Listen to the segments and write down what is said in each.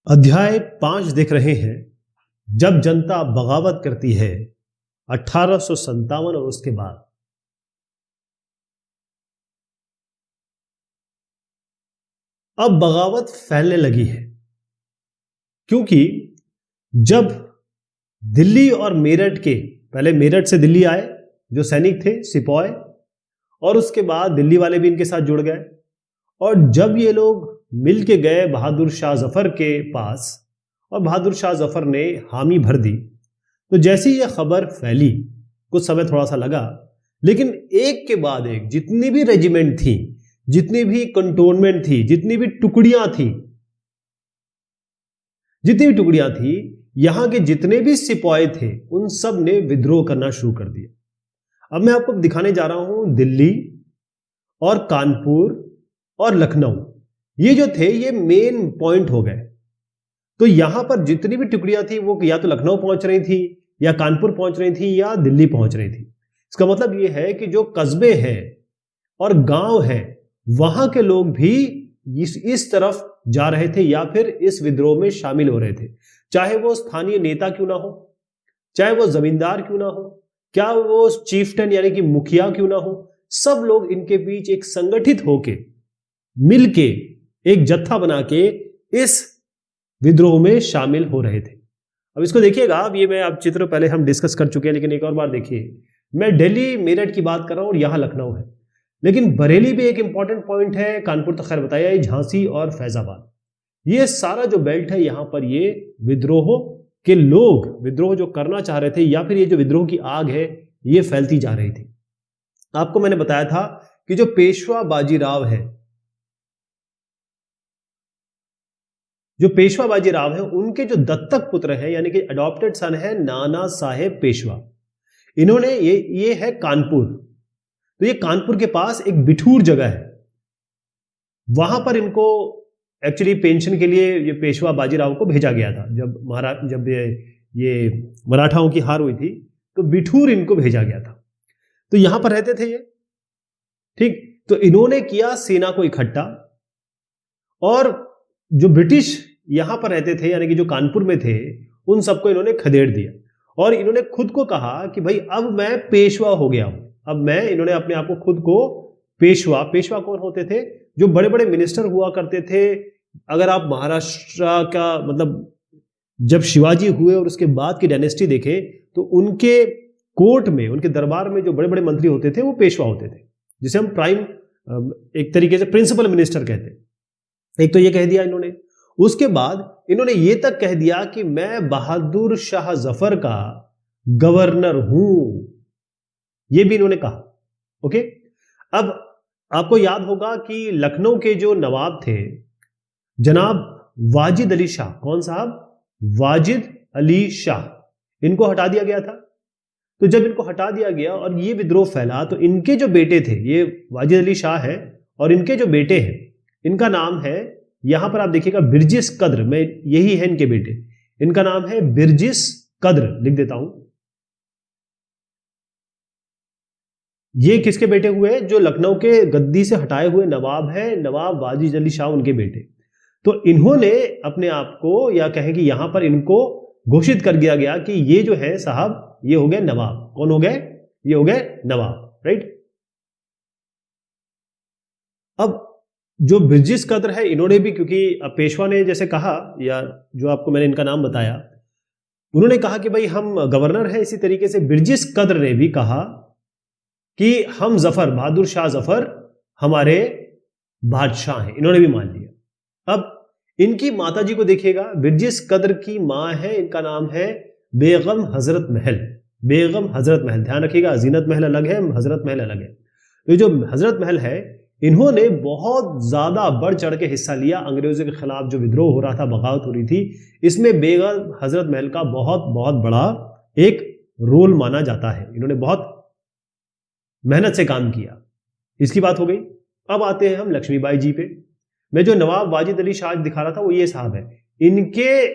अध्याय 5 देख रहे हैं। जब जनता बगावत करती है 1857 और उसके बाद। अब बगावत फैलने लगी है क्योंकि जब दिल्ली और मेरठ के, पहले मेरठ से दिल्ली आए जो सैनिक थे सिपाही, और उसके बाद दिल्ली वाले भी इनके साथ जुड़ गए, और जब ये लोग मिल के गए बहादुर शाह जफर के पास और बहादुर शाह जफर ने हामी भर दी, तो जैसी ये खबर फैली कुछ समय थोड़ा सा लगा, लेकिन एक के बाद एक जितनी भी रेजिमेंट थी, जितनी भी कंटोनमेंट थी, जितनी भी टुकड़ियां थी, यहां के जितने भी सिपाही थे उन सब ने विद्रोह करना शुरू कर दिया। अब मैं आपको दिखाने जा रहा हूं दिल्ली और कानपुर और लखनऊ, ये जो थे ये मेन पॉइंट हो गए। तो यहां पर जितनी भी टुकड़ियां थी वो या तो लखनऊ पहुंच रही थी या कानपुर पहुंच रही थी या दिल्ली पहुंच रही थी। इसका मतलब ये है कि जो कस्बे हैं और गांव हैं वहां के लोग भी इस तरफ जा रहे थे या फिर इस विद्रोह में शामिल हो रहे थे, चाहे वो स्थानीय नेता क्यों ना हो, चाहे वो जमींदार क्यों ना हो, क्या वो चीफटन यानी कि मुखिया क्यों ना हो, सब लोग इनके बीच एक संगठित होके मिलके एक जत्था बना के इस विद्रोह में शामिल हो रहे थे। अब इसको देखिएगा, अब ये मैं आप चित्र पहले हम डिस्कस कर चुके हैं, लेकिन एक और बार देखिए, मैं दिल्ली मेरठ की बात कर रहा हूं और यहां लखनऊ है, लेकिन बरेली भी एक इंपॉर्टेंट पॉइंट है, कानपुर तो खैर बताया, झांसी और फैजाबाद, ये सारा जो बेल्ट है यहां पर ये विद्रोह के लोग विद्रोह जो करना चाह रहे थे या फिर ये जो विद्रोह की आग है ये फैलती जा रही थी। आपको मैंने बताया था कि जो पेशवा बाजीराव है, जो पेशवा बाजीराव है, उनके जो दत्तक पुत्र हैं यानी कि अडॉप्टेड सन है नाना साहेब पेशवा, इन्होंने ये है कानपुर। तो ये कानपुर के पास एक बिठूर जगह है, वहां पर इनको एक्चुअली पेंशन के लिए ये पेशवा बाजीराव को भेजा गया था। जब ये मराठाओं की हार हुई थी तो बिठूर इनको भेजा गया था, तो यहां पर रहते थे ये। ठीक, तो इन्होंने किया सेना को इकट्ठा, और जो ब्रिटिश यहां पर रहते थे यानी कि जो कानपुर में थे उन सबको इन्होंने खदेड़ दिया, और इन्होंने खुद को कहा कि भाई अब मैं पेशवा हो गया हूं, इन्होंने अपने आप को खुद को पेशवा कौन होते थे? जो बड़े बड़े मिनिस्टर हुआ करते थे। अगर आप महाराष्ट्र का मतलब जब शिवाजी हुए और उसके बाद की डायनेस्टी देखें तो उनके कोर्ट में, उनके दरबार में जो बड़े बड़े मंत्री होते थे वो पेशवा होते थे, जिसे हम प्राइम, एक तरीके से प्रिंसिपल मिनिस्टर कहते हैं। एक तो ये कह दिया इन्होंने, उसके बाद इन्होंने ये तक कह दिया कि मैं बहादुर शाह जफर का गवर्नर हूं, ये भी इन्होंने कहा। ओके, अब आपको याद होगा कि लखनऊ के जो नवाब थे जनाब वाजिद अली शाह, कौन साहब? वाजिद अली शाह, इनको हटा दिया गया था। तो जब इनको हटा दिया गया और ये विद्रोह फैला तो इनके जो बेटे थे, ये वाजिद अली शाह है और इनके जो बेटे हैं इनका नाम है, यहां पर आप देखिएगा बिरजिस कद्र, में यही है इनके बेटे, इनका नाम है बिरजिस कद्र, लिख देता हूं। ये किसके बेटे हुए? जो लखनऊ के गद्दी से हटाए हुए नवाब हैं, नवाब वाजिद अली शाह, उनके बेटे। तो इन्होंने अपने आप को, या कहें कि यहां पर इनको घोषित कर दिया गया कि ये जो है साहब ये हो गए नवाब। कौन हो गए? ये हो गए नवाब, राइट। अब जो बिरजिस कद्र है, इन्होंने भी, क्योंकि पेशवा ने जैसे कहा, या जो आपको मैंने इनका नाम बताया, उन्होंने कहा कि भाई हम गवर्नर हैं, इसी तरीके से बिरजिस कद्र ने भी कहा कि हम जफर, बहादुर शाह जफर हमारे बादशाह हैं, इन्होंने भी मान लिया। अब इनकी माता जी को देखिएगा, बिरजिस कद्र की मां है, इनका नाम है बेगम हजरत महल। बेगम हजरत महल, ध्यान रखिएगा, जीनत महल अलग है, हजरत महल अलग है। तो जो हजरत महल है, इन्होंने बहुत ज्यादा बढ़ चढ़ के हिस्सा लिया अंग्रेजों के खिलाफ जो विद्रोह हो रहा था, बगावत हो रही थी, इसमें बेगम हजरत महल का बहुत बहुत बड़ा एक रोल माना जाता है। इन्होंने बहुत मेहनत से काम किया। इसकी बात हो गई। अब आते हैं हम लक्ष्मीबाई जी पे। मैं जो नवाब वाजिद अली शाह दिखा रहा था वो ये साहब है, इनके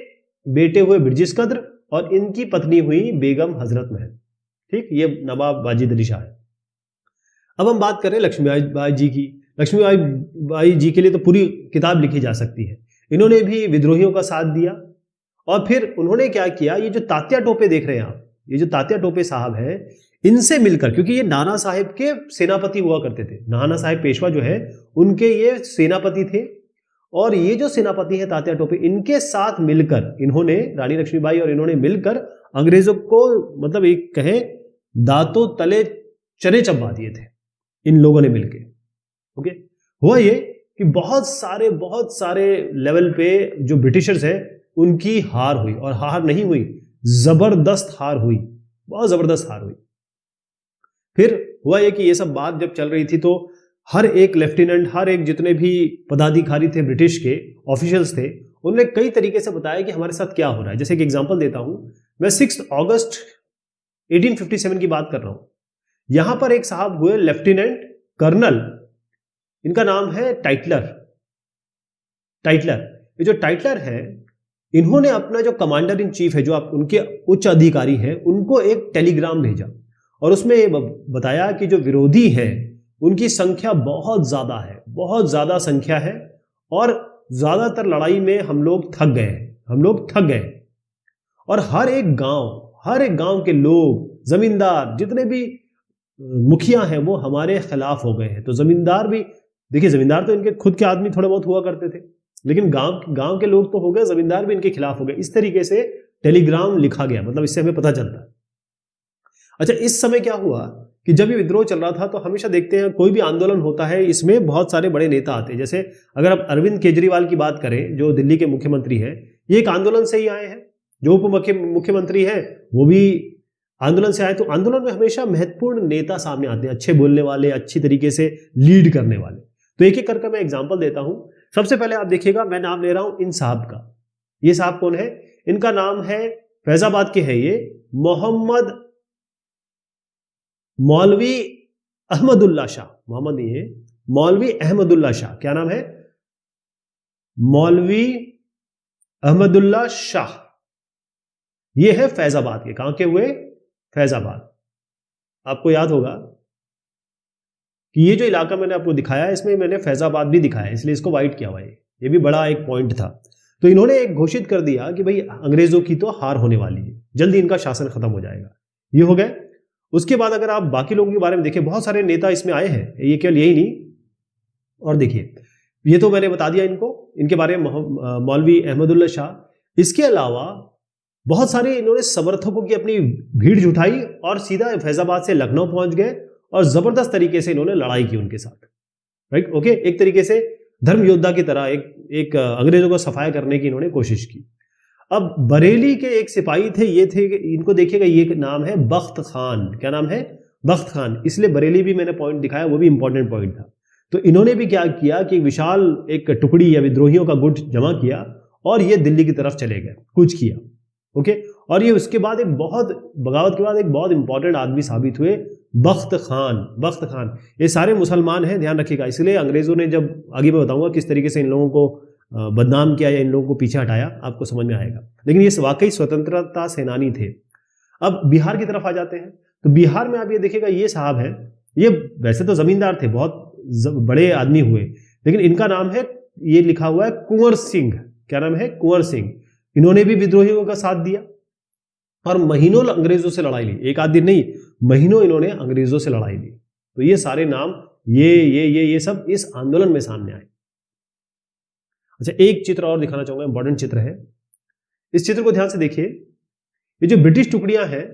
बेटे हुए बिरजिस कद्र और इनकी पत्नी हुई बेगम हजरत महल। ठीक, ये नवाब वाजिद अली शाह है। अब हम बात करें लक्ष्मीबाई जी की। लक्ष्मीबाई जी के लिए तो पूरी किताब लिखी जा सकती है, इन्होंने भी विद्रोहियों का साथ दिया। और फिर उन्होंने क्या किया, ये जो तात्या टोपे देख रहे हैं आप, ये जो तात्या टोपे साहब हैं, इनसे मिलकर, क्योंकि ये नाना साहेब के सेनापति हुआ करते थे, नाना साहेब पेशवा जो है उनके ये सेनापति थे, और ये जो सेनापति है तात्या टोपे, इनके साथ मिलकर इन्होंने, रानी लक्ष्मीबाई और इन्होंने मिलकर अंग्रेजों को, मतलब एक कहें दांतों तले चने चबा दिए थे इन लोगों ने मिलकर। ओके, हुआ ये कि बहुत सारे लेवल पे जो ब्रिटिशर्स हैं उनकी हार हुई, और हार नहीं हुई, जबरदस्त हार हुई, बहुत जबरदस्त हार हुई। फिर हुआ ये कि ये सब बात जब चल रही थी तो हर एक लेफ्टिनेंट, हर एक जितने भी पदाधिकारी थे ब्रिटिश के, ऑफिशियल्स थे, उन्होंने कई तरीके से बताया कि हमारे साथ क्या हो रहा है। जैसे एक एग्जांपल देता हूं मैं, 6 अगस्त 1857 की बात कर रहा हूं। यहां पर एक साहब हुए लेफ्टिनेंट कर्नल, इनका नाम है टाइटलर। ये जो टाइटलर है, इन्होंने अपना जो कमांडर इन चीफ है, जो आप उनके उच्च अधिकारी हैं, उनको एक टेलीग्राम भेजा और उसमें ये बताया कि जो विरोधी हैं उनकी संख्या बहुत ज्यादा है, बहुत ज्यादा संख्या है, और ज्यादातर लड़ाई में हम लोग थक गए और हर एक गांव के लोग, जमींदार, जितने भी मुखिया हैं वो हमारे खिलाफ हो गए हैं। तो जमींदार भी, देखिए जमींदार तो इनके खुद के आदमी थोड़े बहुत हुआ करते थे, लेकिन गांव के लोग तो हो गए, जमींदार भी इनके खिलाफ हो गए। इस तरीके से टेलीग्राम लिखा गया, मतलब इससे हमें पता चलता है। अच्छा, इस समय क्या हुआ कि जब ये विद्रोह चल रहा था तो हमेशा देखते हैं कोई भी आंदोलन होता है, इसमें बहुत सारे बड़े नेता आते हैं। जैसे अगर आप अरविंद केजरीवाल की बात करें, जो दिल्ली के मुख्यमंत्री हैं, ये एक आंदोलन से ही आए हैं। जो उप मुख्यमंत्री हैं वो भी आंदोलन से आए। तो आंदोलन में हमेशा महत्वपूर्ण नेता सामने आते हैं, अच्छे बोलने वाले, अच्छी तरीके से लीड करने वाले। तो एक एक करके मैं एग्जाम्पल देता हूं। सबसे पहले आप देखिएगा, मैं नाम ले रहा हूं इन साहब का। ये साहब कौन है? इनका नाम है, फैजाबाद के हैं ये, मोहम्मद मौलवी अहमदुल्ला शाह। मोहम्मद नहीं है, मौलवी अहमदुल्ला शाह। क्या नाम है? मौलवी अहमदुल्ला शाह। ये है फैजाबाद के। कहां के हुए? फैजाबाद। आपको याद होगा कि ये जो इलाका मैंने आपको दिखाया है, इसमें मैंने फैजाबाद भी दिखाया, इसलिए इसको वाइट किया हुआ है। ये भी बड़ा एक पॉइंट था। तो इन्होंने एक घोषित कर दिया कि भाई अंग्रेजों की तो हार होने वाली है, जल्दी इनका शासन खत्म हो जाएगा। ये हो गए। उसके बाद अगर आप बाकी लोगों के बारे में देखें, बहुत सारे नेता इसमें आए हैं, ये केवल यही नहीं। और देखिए, ये तो मैंने बता दिया इनके बारे में, मौलवी अहमदुल्ला शाह। इसके अलावा बहुत सारे इन्होंने समर्थकों की अपनी भीड़ जुटाई और सीधा फैजाबाद से लखनऊ पहुंच गए और जबरदस्त तरीके से इन्होंने लड़ाई की उनके साथ। Right, okay. एक तरीके से धर्म योद्धा की तरह एक अंग्रेजों को सफाया करने की इन्होंने कोशिश की। अब बरेली के एक सिपाही थे, ये थे, इनको देखिएगा, ये नाम है बख्त खान। क्या नाम है? बख्त खान। इसलिए बरेली भी मैंने पॉइंट दिखाया, वो भी इंपॉर्टेंट पॉइंट था। तो इन्होंने भी क्या किया कि विशाल एक टुकड़ी या विद्रोहियों का गुट जमा किया और ये दिल्ली की तरफ चले गए, कुछ किया। ओके। और ये उसके बाद बगावत के बाद एक बहुत इंपॉर्टेंट आदमी साबित हुए, बख्त खान। ये सारे मुसलमान हैं, ध्यान रखिएगा। इसलिए अंग्रेजों ने, जब आगे मैं बताऊंगा किस तरीके से इन लोगों को बदनाम किया या इन लोगों को पीछे हटाया, आपको समझ में आएगा। लेकिन ये वाकई स्वतंत्रता सेनानी थे। अब बिहार की तरफ आ जाते हैं। तो बिहार में आप ये देखिएगा, ये साहब हैं, ये वैसे तो जमींदार थे, बहुत बड़े आदमी हुए, लेकिन इनका नाम है, ये लिखा हुआ है, कुंवर सिंह। क्या नाम है? कुंवर सिंह। इन्होंने भी विद्रोहियों का साथ दिया और महीनों अंग्रेजों से लड़ाई ली। एक आध दिन नहीं, महीनों इन्होंने अंग्रेजों से लड़ाई ली। तो ये सारे नाम, ये सब इस आंदोलन में सामने आए। अच्छा, एक चित्र और दिखाना चाहूंगा, इंपॉर्टेंट चित्र है। इस चित्र को ध्यान से देखिए। ये जो ब्रिटिश टुकड़ियां हैं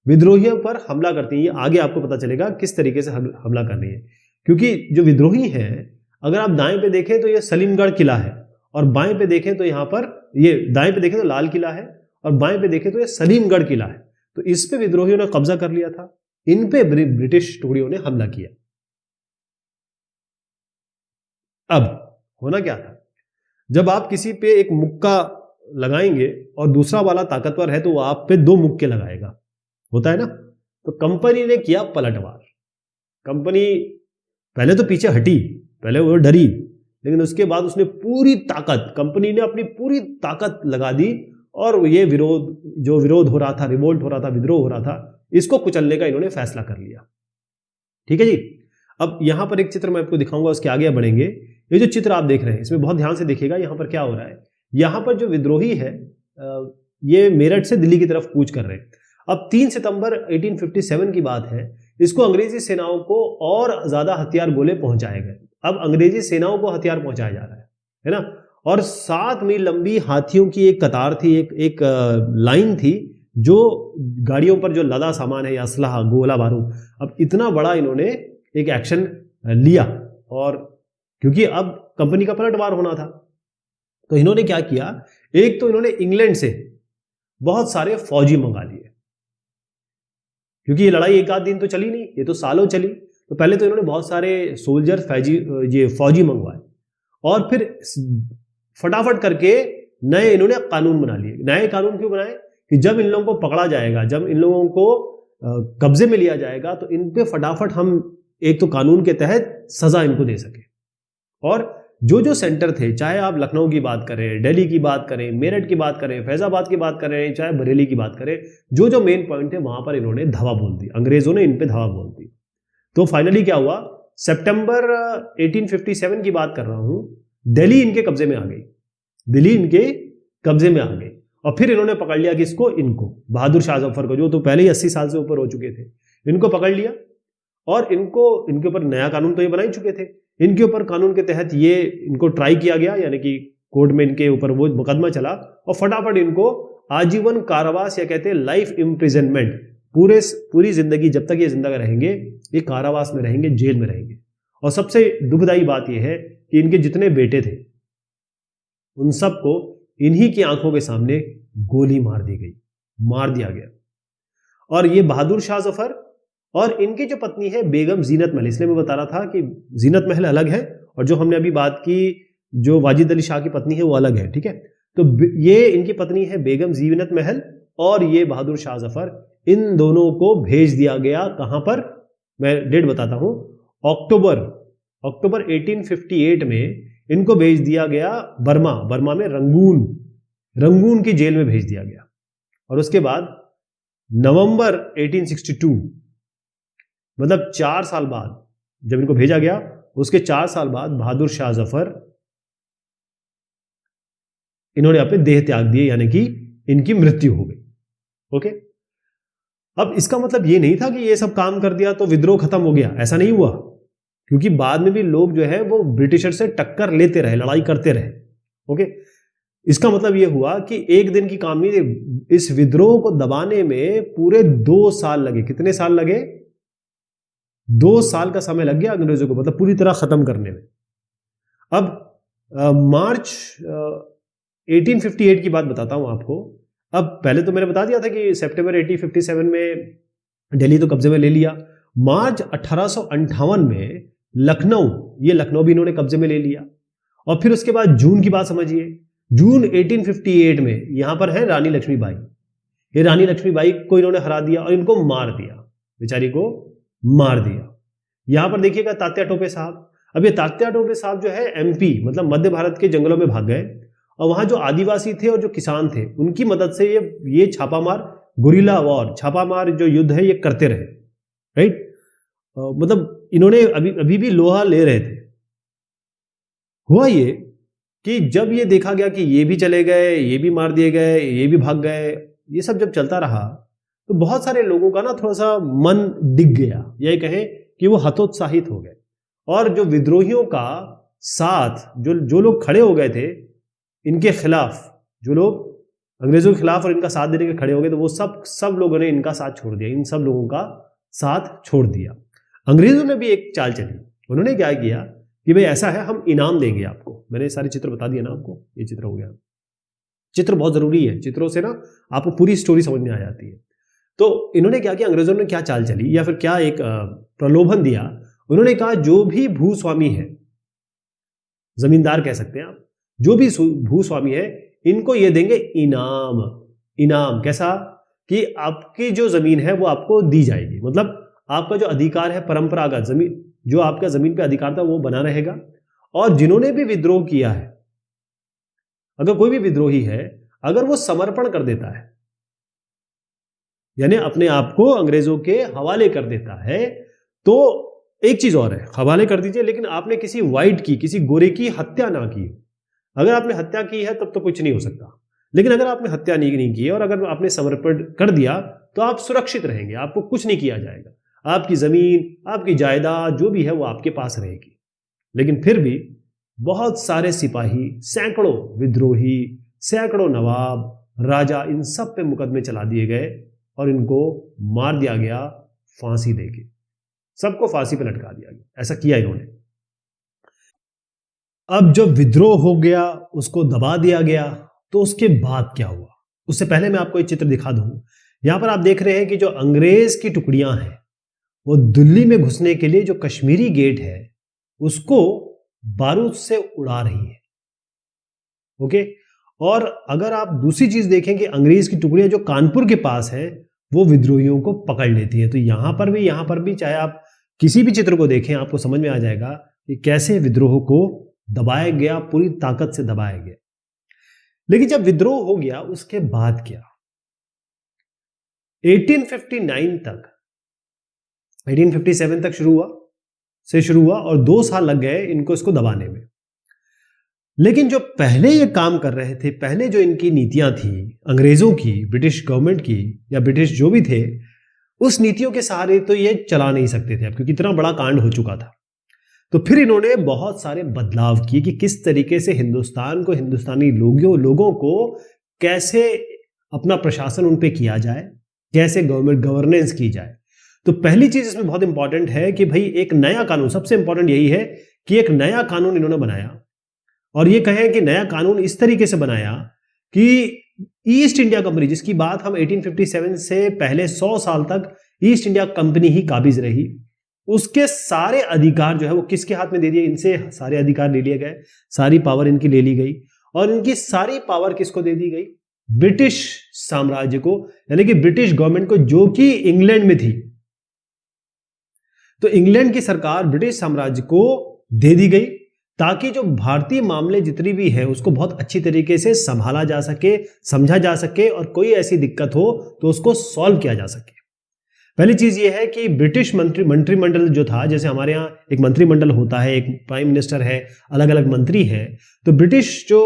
विद्रोहियों पर हमला करती हैं, ये आगे आपको पता चलेगा किस तरीके से हमला कर रही है। क्योंकि जो विद्रोही हैं, अगर आप दाएं पे देखें तो ये सलीमगढ़ किला है, और बाएं पे देखें तो यहां पर, ये दाएं पे देखें तो लाल किला है, और बाएं पे देखें तो ये सलीमगढ़ किला है। तो इस पे विद्रोहियों ने कब्जा कर लिया था, इन पे ब्रिटिश टुकड़ियों ने हमला किया। अब होना क्या था, जब आप किसी पे एक मुक्का लगाएंगे और दूसरा वाला ताकतवर है तो वो आप पे 2 मुक्के लगाएगा, होता है ना। तो कंपनी ने किया पलटवार। कंपनी पहले तो पीछे हटी, पहले वो डरी, लेकिन उसके बाद उसने पूरी ताकत, कंपनी ने अपनी पूरी ताकत लगा दी और ये विरोध हो रहा था, रिवोल्ट हो रहा था, विद्रोह हो रहा था, इसको कुचलने का इन्होंने फैसला कर लिया। ठीक है जी। अब यहां पर एक चित्र मैं आपको दिखाऊंगा, उसके आगे बढ़ेंगे। ये जो चित्र आप देख रहे हैं, इसमें बहुत ध्यान से देखिएगा, यहां पर क्या हो रहा है। यहां पर जो विद्रोही है ये मेरठ से दिल्ली की तरफ कूच कर रहे हैं। अब 3 सितंबर 1857 की बात है, इसको अंग्रेजी सेनाओं को और ज्यादा हथियार गोले पहुंचाए गए। अब अंग्रेजी सेनाओं को हथियार पहुंचाया जा रहा है ना, और 7 मील लंबी हाथियों की एक कतार थी, एक लाइन थी, जो गाड़ियों पर जो लदा सामान है या असलहा गोला बारूद। अब इतना बड़ा इन्होंने एक एक्शन लिया, और क्योंकि अब कंपनी का पलटवार होना था, तो इन्होंने क्या किया, एक तो इन्होंने इंग्लैंड से बहुत सारे फौजी मंगा लिए, क्योंकि ये लड़ाई एक आध दिन तो चली नहीं, ये तो सालों चली। तो पहले तो इन्होंने बहुत सारे सोल्जर फौजी मंगवाए, और फिर फटाफट करके नए इन्होंने कानून बना लिए। नए कानून क्यों बनाए कि जब इन लोगों को पकड़ा जाएगा, जब इन लोगों को कब्जे में लिया जाएगा, तो इन पे फटाफट हम एक तो कानून के तहत सजा इनको दे सके। और जो जो सेंटर थे, चाहे आप लखनऊ की बात करें, दिल्ली की बात करें, मेरठ की बात करें, फैजाबाद की बात करें, चाहे बरेली की बात करें, जो जो मेन पॉइंट थे वहां पर इन्होंने धावा बोल दी, अंग्रेजों ने इन पे धावा बोल दी। तो फाइनली क्या हुआ, सितंबर 1857 की बात कर रहा हूं, दिल्ली इनके कब्जे में आ गई, दिल्ली इनके कब्जे में आ गई। और फिर इन्होंने पकड़ लिया किसको, इनको बहादुर शाह जफर को, जो तो पहले ही 80 साल से ऊपर हो चुके थे, इनको पकड़ लिया। और इनके ऊपर नया कानून तो ये बना ही चुके थे, इनके ऊपर कानून के तहत ये इनको ट्राई किया गया, यानी कि कोर्ट में इनके ऊपर वो मुकदमा चला, और फटाफट इनको आजीवन कारावास, या कहते हैं लाइफ इम्प्रिजनमेंट, पूरी जिंदगी जब तक ये जिंदा रहेंगे ये कारावास में रहेंगे, जेल में रहेंगे। और सबसे दुखदाई बात यह है कि इनके जितने बेटे थे उन सबको इन्हीं की आंखों के सामने गोली मार दी गई, मार दिया गया। और ये बहादुर शाह जफर और इनकी जो पत्नी है बेगम जीनत महल, इसलिए मैं बता रहा था कि जीनत महल अलग है और जो हमने अभी बात की जो वाजिद अली शाह की पत्नी है वो अलग है, ठीक है। तो ये इनकी पत्नी है बेगम जीनत महल और ये बहादुर शाह जफर, इन दोनों को भेज दिया गया कहां पर, मैं डेट बताता हूं, अक्टूबर 1858 में इनको भेज दिया गया बर्मा में रंगून की जेल में भेज दिया गया। और उसके बाद नवंबर 1862, मतलब 4 साल बाद जब इनको भेजा गया, उसके 4 साल बाद बहादुर शाह जफर इन्होंने अपने देह त्याग दिए, यानी कि इनकी मृत्यु हो गई। ओके, अब इसका मतलब ये नहीं था कि ये सब काम कर दिया तो विद्रोह खत्म हो गया, ऐसा नहीं हुआ, क्योंकि बाद में भी लोग जो है वो ब्रिटिशर से टक्कर लेते रहे, लड़ाई करते रहे। ओके, इसका मतलब ये हुआ कि एक दिन की काम नहीं, इस विद्रोह को दबाने में पूरे 2 साल लगे। कितने साल लगे? 2 साल का समय लग गया अंग्रेजों को, मतलब पूरी तरह खत्म करने में। अब मार्च 1858 की बात बताता हूं आपको। अब पहले तो मैंने बता दिया था कि सितंबर 1857 में दिल्ली तो कब्जे में ले लिया। मार्च 1858 में लखनऊ भी इन्होंने कब्जे में ले लिया। और फिर उसके बाद जून की बात समझिए, जून 1858 में यहां पर है रानी लक्ष्मीबाई। ये रानी लक्ष्मीबाई को इन्होंने हरा दिया और इनको मार दिया, बेचारी को मार दिया। यहां पर देखिएगा तात्या टोपे साहब। अब ये तात्या टोपे साहब जो है एमपी, मतलब मध्य भारत के जंगलों में भाग गए और वहां जो आदिवासी थे और जो किसान थे उनकी मदद से ये छापामार गुरिल्ला वॉर, छापामार जो युद्ध है ये करते रहे, राइट। मतलब इन्होंने अभी भी लोहा ले रहे थे। हुआ ये कि जब ये देखा गया कि ये भी चले गए, ये भी मार दिए गए, ये भी भाग गए, ये सब जब चलता रहा तो बहुत सारे लोगों का ना थोड़ा सा मन डिग गया, यही कहें कि वो हतोत्साहित हो गए। और जो विद्रोहियों का साथ, जो लोग खड़े हो गए थे इनके खिलाफ, जो लोग अंग्रेजों के खिलाफ और इनका साथ देने के खड़े हो गए, तो वो सब लोगों ने इनका साथ छोड़ दिया, इन सब लोगों का साथ छोड़ दिया। अंग्रेजों ने भी एक चाल चली। उन्होंने क्या किया कि भाई ऐसा है, हम इनाम देंगे आपको। मैंने सारे चित्र बता दिया ना आपको, ये चित्र हो गया। चित्र बहुत जरूरी है, चित्रों से ना आपको पूरी स्टोरी समझ में आ जाती है। तो इन्होंने क्या किया, अंग्रेजों ने क्या चाल चली या फिर क्या एक प्रलोभन दिया। उन्होंने कहा जो भी भूस्वामी है, जमींदार कह सकते हैं आप, जो भी भूस्वामी है इनको ये देंगे इनाम। कैसा कि आपकी जो जमीन है वो आपको दी जाएगी, मतलब आपका जो अधिकार है परंपरागत जमीन, जो आपका जमीन पे अधिकार था वो बना रहेगा। और जिन्होंने भी विद्रोह किया है, अगर कोई भी विद्रोही है, अगर वो समर्पण कर देता है, यानी अपने आप को अंग्रेजों के हवाले कर देता है, तो एक चीज और है, हवाले कर दीजिए, लेकिन आपने किसी वाइट की, किसी गोरे की हत्या ना की। अगर आपने हत्या की है तब तो कुछ नहीं हो सकता, लेकिन अगर आपने हत्या नहीं की और अगर आपने समर्पण कर दिया तो आप सुरक्षित रहेंगे, आपको कुछ नहीं किया जाएगा, आपकी जमीन, आपकी जायदाद जो भी है वो आपके पास रहेगी। लेकिन फिर भी बहुत सारे सिपाही, सैकड़ों विद्रोही, सैकड़ों नवाब, राजा, इन सब पे मुकदमे चला दिए गए और इनको मार दिया गया फांसी देके, सबको फांसी पे लटका दिया गया। ऐसा किया इन्होंने। अब जब विद्रोह हो गया, उसको दबा दिया गया, तो उसके बाद क्या हुआ? उससे पहले मैं आपको एक चित्र दिखा दूं। यहां पर आप देख रहे हैं कि जो अंग्रेज की टुकड़ियां हैं वो दिल्ली में घुसने के लिए जो कश्मीरी गेट है उसको बारूद से उड़ा रही है। ओके, और अगर आप दूसरी चीज देखें कि अंग्रेज की टुकड़ियां जो कानपुर के पास है वो विद्रोहियों को पकड़ लेती है। तो यहां पर भी चाहे आप किसी भी चित्र को देखें आपको समझ में आ जाएगा कि कैसे विद्रोह को दबाया गया, पूरी ताकत से दबाया गया। लेकिन जब विद्रोह हो गया उसके बाद क्या? 1859 तक, 1857 तक शुरू हुआ और 2 साल लग गए इनको इसको दबाने में। लेकिन जो पहले ये काम कर रहे थे, पहले जो इनकी नीतियां थी अंग्रेजों की, ब्रिटिश गवर्नमेंट की या ब्रिटिश जो भी थे, उस नीतियों के सहारे तो ये चला नहीं सकते थे अब, क्योंकि इतना बड़ा कांड हो चुका था। तो फिर इन्होंने बहुत सारे बदलाव किए कि किस तरीके से हिंदुस्तान को, हिंदुस्तानी लोगों को कैसे अपना प्रशासन उन पे किया जाए, कैसे गवर्नेंस की जाए। तो पहली चीज इसमें बहुत इंपॉर्टेंट है कि भाई एक नया कानून, सबसे इंपॉर्टेंट यही है कि एक नया कानून इन्होंने बनाया। और ये कहें कि नया कानून इस तरीके से बनाया कि ईस्ट इंडिया कंपनी, जिसकी बात हम 1857 से पहले 100 साल तक ईस्ट इंडिया कंपनी ही काबिज रही, उसके सारे अधिकार जो है वो किसके हाथ में दे दिए? इनसे सारे अधिकार ले लिए गए, सारी पावर इनकी ले ली गई। और इनकी सारी पावर किसको दे दी गई? ब्रिटिश साम्राज्य को, यानी कि ब्रिटिश गवर्नमेंट को, जो कि इंग्लैंड में थी। तो इंग्लैंड की सरकार ब्रिटिश साम्राज्य को दे दी गई ताकि जो भारतीय मामले जितनी भी है उसको बहुत अच्छी तरीके से संभाला जा सके, समझा जा सके, और कोई ऐसी दिक्कत हो तो उसको सॉल्व किया जा सके। पहली चीज ये है कि ब्रिटिश मंत्रिमंडल जो था, जैसे हमारे यहाँ एक मंत्रिमंडल होता है, एक प्राइम मिनिस्टर है, अलग अलग मंत्री हैं, तो ब्रिटिश जो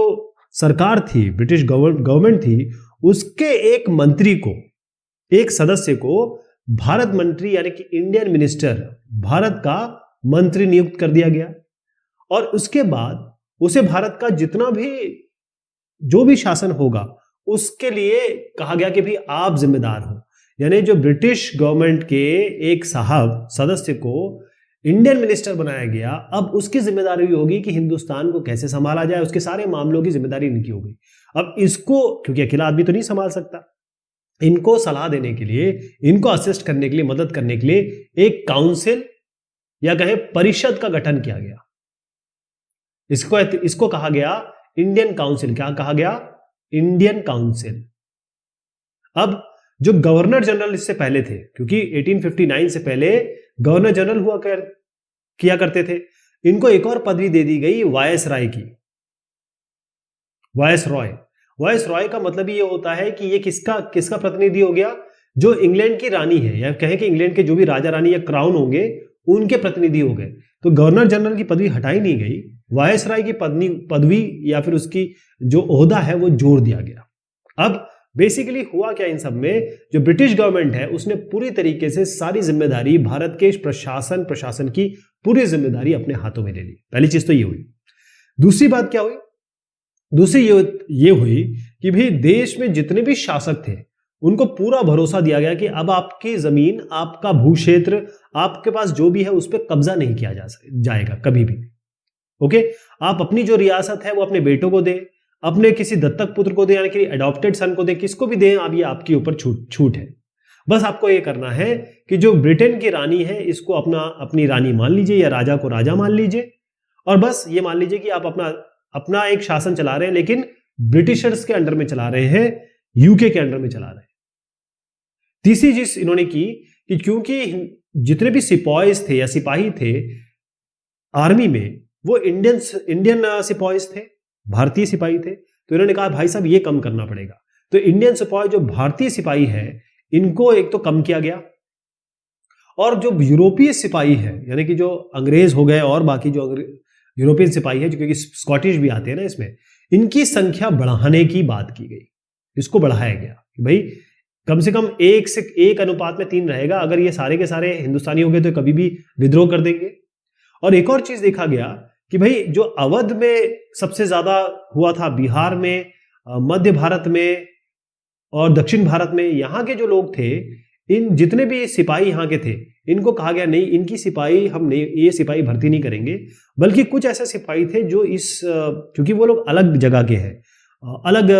सरकार थी, ब्रिटिश गवर्नमेंट थी, उसके एक मंत्री को, एक सदस्य को भारत मंत्री यानी कि इंडियन मिनिस्टर, भारत का मंत्री नियुक्त कर दिया गया। और उसके बाद उसे भारत का जितना भी जो भी शासन होगा उसके लिए कहा गया कि भाई आप जिम्मेदार हो। यानी जो ब्रिटिश गवर्नमेंट के एक साहब सदस्य को इंडियन मिनिस्टर बनाया गया, अब उसकी जिम्मेदारी होगी कि हिंदुस्तान को कैसे संभाला जाए, उसके सारे मामलों की जिम्मेदारी इनकी होगी। अब इसको, क्योंकि अकेला आदमी तो नहीं संभाल सकता, इनको सलाह देने के लिए, इनको असिस्ट करने के लिए, मदद करने के लिए एक काउंसिल या कहें परिषद का गठन किया गया। इसको कहा गया इंडियन काउंसिल। क्या कहा गया? Indian council. अब जो गवर्नर जनरल इससे पहले थे, क्योंकि 1859 से पहले गवर्नर जनरल किया करते थे, इनको एक और पदवी दे दी गई वायसराय की। वायसरॉय का मतलब ये होता है कि ये किसका प्रतिनिधि हो गया? जो इंग्लैंड की रानी है, या कहें कि इंग्लैंड के जो भी राजा रानी या क्राउन होंगे उनके प्रतिनिधि हो गए। तो गवर्नर जनरल की पदवी हटाई नहीं गई, वायसराय की पदवी या फिर उसकी जो ओहदा है वो जोड़ दिया गया। अब बेसिकली हुआ क्या इन सब में? जो ब्रिटिश गवर्नमेंट है उसने पूरी तरीके से सारी जिम्मेदारी, भारत के प्रशासन की पूरी जिम्मेदारी अपने हाथों में ले ली। पहली चीज तो ये हुई। दूसरी बात क्या हुई? दूसरी ये हुई कि भाई देश में जितने भी शासक थे उनको पूरा भरोसा दिया गया कि अब आपकी जमीन, आपका भूक्षेत्र, आपके पास जो भी है उस पर कब्जा नहीं किया जाएगा कभी भी। ओके, आप अपनी जो रियासत है वो अपने बेटों को दें, अपने किसी दत्तक पुत्र को दें, यानी कि एडॉप्टेड सन को दें, किसको भी दें, अब ये आपके ऊपर छूट है। बस आपको ये करना है कि जो ब्रिटेन की रानी है इसको अपनी रानी मान लीजिए, या राजा को राजा मान लीजिए, और बस ये मान लीजिए कि आप अपना एक शासन चला रहे हैं, लेकिन ब्रिटिशर्स के अंडर में चला रहे हैं, यूके के अंडर में चला रहे हैं। तीसरी चीज इन्होंने की कि क्योंकि जितने भी सिपाहीज थे या सिपाही थे आर्मी में, वो इंडियन सिपाहीज थे, भारतीय सिपाही थे, तो इन्होंने कहा भाई साहब ये कम करना पड़ेगा। तो इंडियन सिपाही, जो भारतीय सिपाही है, इनको एक तो कम किया गया, और जो यूरोपीय सिपाही है, यानी कि जो अंग्रेज हो गए और बाकी जो यूरोपियन सिपाही है, जो क्योंकि स्कॉटिश भी आते हैं ना इसमें, इनकी संख्या बढ़ाने की बात की गई, इसको बढ़ाया गया कि भाई कम से कम 1 से 1 अनुपात में 3 रहेगा। अगर ये सारे के सारे हिंदुस्तानी हो गए तो कभी भी विद्रोह कर देंगे। और एक और चीज देखा गया कि भाई जो अवध में सबसे ज्यादा हुआ था, बिहार में, मध्य भारत में और दक्षिण भारत में, यहाँ के जो लोग थे, इन जितने भी सिपाही यहाँ के थे, इनको कहा गया नहीं, इनकी सिपाही हम नहीं, ये सिपाही भर्ती नहीं करेंगे, बल्कि कुछ ऐसे सिपाही थे जो क्योंकि वो लोग अलग जगह के हैं, अलग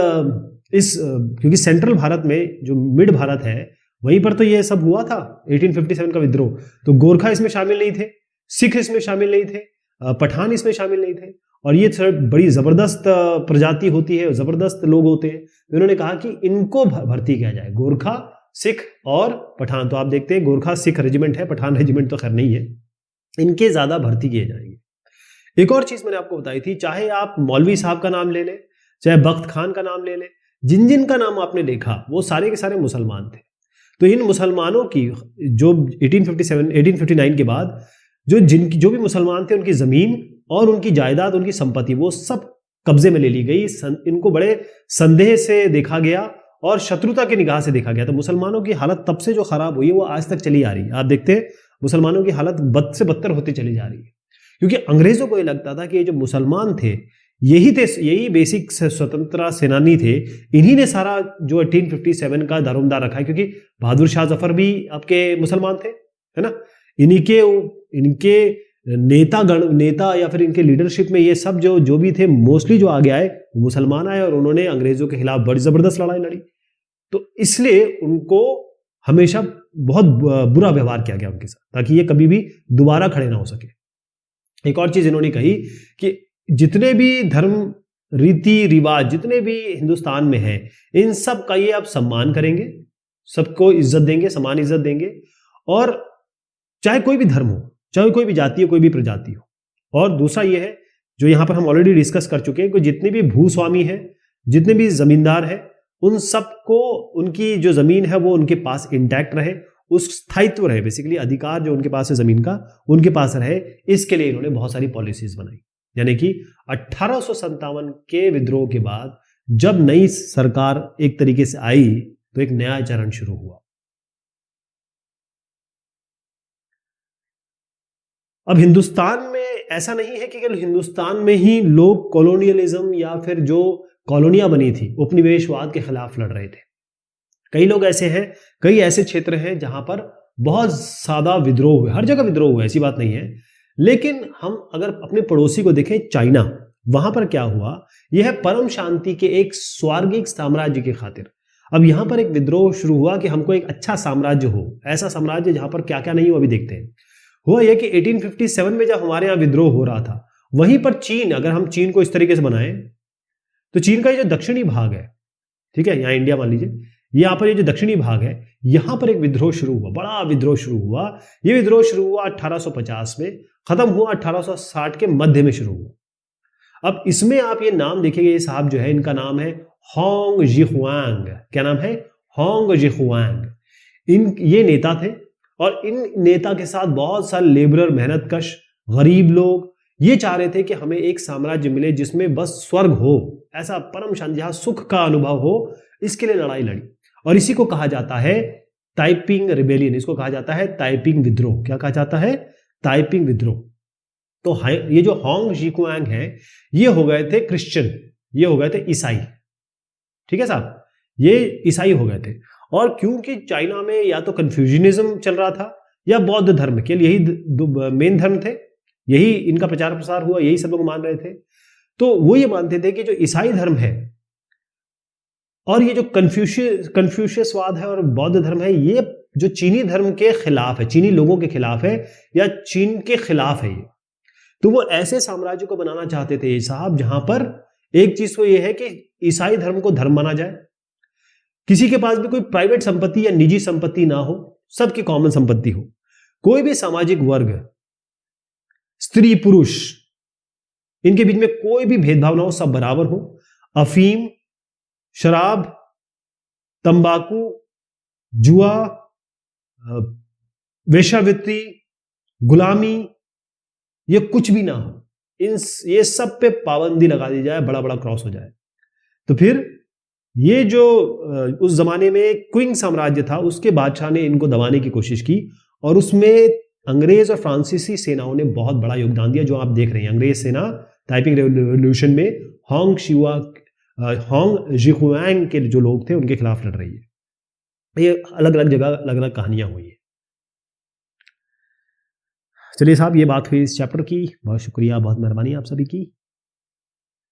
क्योंकि सेंट्रल भारत में जो मिड भारत है वहीं पर तो ये सब हुआ था 1857 का विद्रोह, तो गोरखा इसमें शामिल नहीं थे, सिख इसमें शामिल नहीं थे, पठान इसमें शामिल नहीं थे, और ये बड़ी जबरदस्त प्रजाति होती है, जबरदस्त लोग होते हैं। तो इन्होंने कहा कि इनको भर्ती किया जाए, गोरखा, सिख और पठान। तो आप देखते हैं गोरखा सिख रेजिमेंट है, पठान रेजिमेंट तो खैर नहीं है, इनके ज्यादा भर्ती किए जाएंगे। एक और चीज मैंने आपको बताई थी, चाहे आप मौलवी साहब का नाम ले लें, चाहे बख्त खान का नाम ले लें, जिन जिन का नाम आपने देखा वो सारे के सारे मुसलमान थे। तो इन मुसलमानों की जो 1859 के बाद जो भी मुसलमान थे, उनकी जमीन और उनकी जायदाद, उनकी संपत्ति, वो सब कब्जे में ले ली गई। इनको बड़े संदेह से देखा गया और शत्रुता की निगाह से देखा गया। तो मुसलमानों की हालत तब से जो खराब हुई है वो आज तक चली आ रही है। आप देखते हैं मुसलमानों की हालत बद से बदतर होती चली जा रही है, क्योंकि अंग्रेजों को ये लगता था कि ये जो मुसलमान थे यही बेसिक स्वतंत्रता सेनानी थे, इन्हीं ने सारा जो 1857 का दारोमदार रखा है, क्योंकि बहादुर शाह जफर भी आपके मुसलमान थे, है ना। इनके नेता या फिर इनके लीडरशिप में ये सब जो भी थे, मोस्टली जो आगे आए वो मुसलमान आए, और उन्होंने अंग्रेजों के खिलाफ बड़ी जबरदस्त लड़ाई लड़ी। तो इसलिए उनको हमेशा बहुत बुरा व्यवहार किया गया उनके साथ, ताकि ये कभी भी दोबारा खड़े ना हो सके। एक और चीज इन्होंने कही कि जितने भी धर्म, रीति रिवाज जितने भी हिंदुस्तान में हैं, इन सब का ये आप सम्मान करेंगे, सबको इज्जत देंगे, समान इज्जत देंगे, और चाहे कोई भी धर्म हो, चाहे कोई भी जाति हो, कोई भी प्रजाति हो। और दूसरा ये है, जो यहां पर हम ऑलरेडी डिस्कस कर चुके हैं, कि जितने भी भूस्वामी हैं, जितने भी जमींदार हैं, उन सबको उनकी जो जमीन है वो उनके पास इंटैक्ट रहे, उस स्थायित्व रहे, बेसिकली अधिकार जो उनके पास है जमीन का, उनके पास रहे। इसके लिए इन्होंने बहुत सारी पॉलिसीज बनाई। यानी कि 1857 के विद्रोह के बाद जब नई सरकार एक तरीके से आई, तो एक नया चरण शुरू हुआ। अब हिंदुस्तान में ऐसा नहीं है कि केवल हिंदुस्तान में ही लोग कॉलोनियलिज्म या फिर जो कॉलोनियां बनी थी उपनिवेशवाद के खिलाफ लड़ रहे थे। कई लोग ऐसे हैं, कई ऐसे क्षेत्र हैं जहां पर बहुत ज्यादा विद्रोह हुए, हर जगह विद्रोह हुए, ऐसी बात नहीं है। लेकिन हम अगर अपने पड़ोसी को देखें, चाइना, वहां पर क्या हुआ, यह है परम शांति के एक स्वर्गिक साम्राज्य की खातिर। अब यहां पर एक विद्रोह शुरू हुआ कि हमको एक अच्छा साम्राज्य हो, ऐसा साम्राज्य जहां पर क्या क्या नहीं हो, अभी देखते हैं। हुआ यह कि 1857 में जब हमारे यहां विद्रोह हो रहा था, वहीं पर चीन, अगर हम चीन को इस तरीके से बनाएं, तो चीन का ये जो दक्षिणी भाग है, ठीक है, यहां इंडिया मान लीजिए, यहां पर ये जो दक्षिणी भाग है, यहां पर एक विद्रोह शुरू हुआ, बड़ा विद्रोह शुरू हुआ। ये विद्रोह शुरू हुआ 1850 में, खत्म हुआ 1860 के मध्य में शुरू हुआ। अब इसमें आप ये नाम देखेंगे, ये साहब जो है, इनका नाम है होंग जीहुआंग। क्या नाम है? होंग जीहुआंग। ये नेता थे, और इन नेता के साथ बहुत सारे लेबरर, मेहनतकश, गरीब लोग ये चाह रहे थे कि हमें एक साम्राज्य मिले जिसमें बस स्वर्ग हो, ऐसा परम शांति, जहां सुख का अनुभव हो। इसके लिए लड़ाई लड़ी, और इसी को कहा जाता है ताइपिंग रिबेलियन, इसको कहा जाता है ताइपिंग विद्रोह। क्या कहा जाता है? ताइपिंग विद्रोह। तो ये जो होंग जीहुआंग है, ये हो गए थे क्रिश्चियन, ये हो गए थे ईसाई, ठीक है साहब, ये ईसाई हो गए थे। और क्योंकि चाइना में या तो कन्फ्यूजनिज्म चल रहा था या बौद्ध धर्म, के यही मेन धर्म थे, यही इनका प्रचार प्रसार हुआ, यही सब लोग मान रहे थे। तो वो ये मानते थे कि जो ईसाई धर्म है और ये जो कन्फ्यूशियसवाद है और बौद्ध धर्म है, ये जो चीनी धर्म के खिलाफ है, चीनी लोगों के खिलाफ है, या चीन के खिलाफ है ये। तो वो ऐसे साम्राज्य को बनाना चाहते थे ये साहब, जहां पर एक चीज तो ये है कि ईसाई धर्म को धर्म माना जाए, किसी के पास भी कोई प्राइवेट संपत्ति या निजी संपत्ति ना हो, सबकी कॉमन संपत्ति हो, कोई भी सामाजिक वर्ग, स्त्री पुरुष, इनके बीच में कोई भी भेदभाव ना हो, सब बराबर हो। अफीम, शराब, तंबाकू, जुआ, वेश्यावृत्ति, गुलामी, ये कुछ भी ना हो, ये सब पे पाबंदी लगा दी जाए, बड़ा बड़ा क्रॉस हो जाए। तो फिर ये जो उस जमाने में क्विंग साम्राज्य था, उसके बादशाह ने इनको दबाने की कोशिश की, और उसमें अंग्रेज और फ्रांसीसी सेनाओं ने बहुत बड़ा योगदान दिया। जो आप देख रहे हैं, अंग्रेज सेना ताइपिंग रेवोल्यूशन में होंग जिहुआंग के जो लोग थे उनके खिलाफ लड़ रही है। ये अलग अलग जगह अलग अलग कहानियां हुई है। चलिए साहब, ये बात हुई इस चैप्टर की। बहुत शुक्रिया, बहुत मेहरबानी आप सभी की।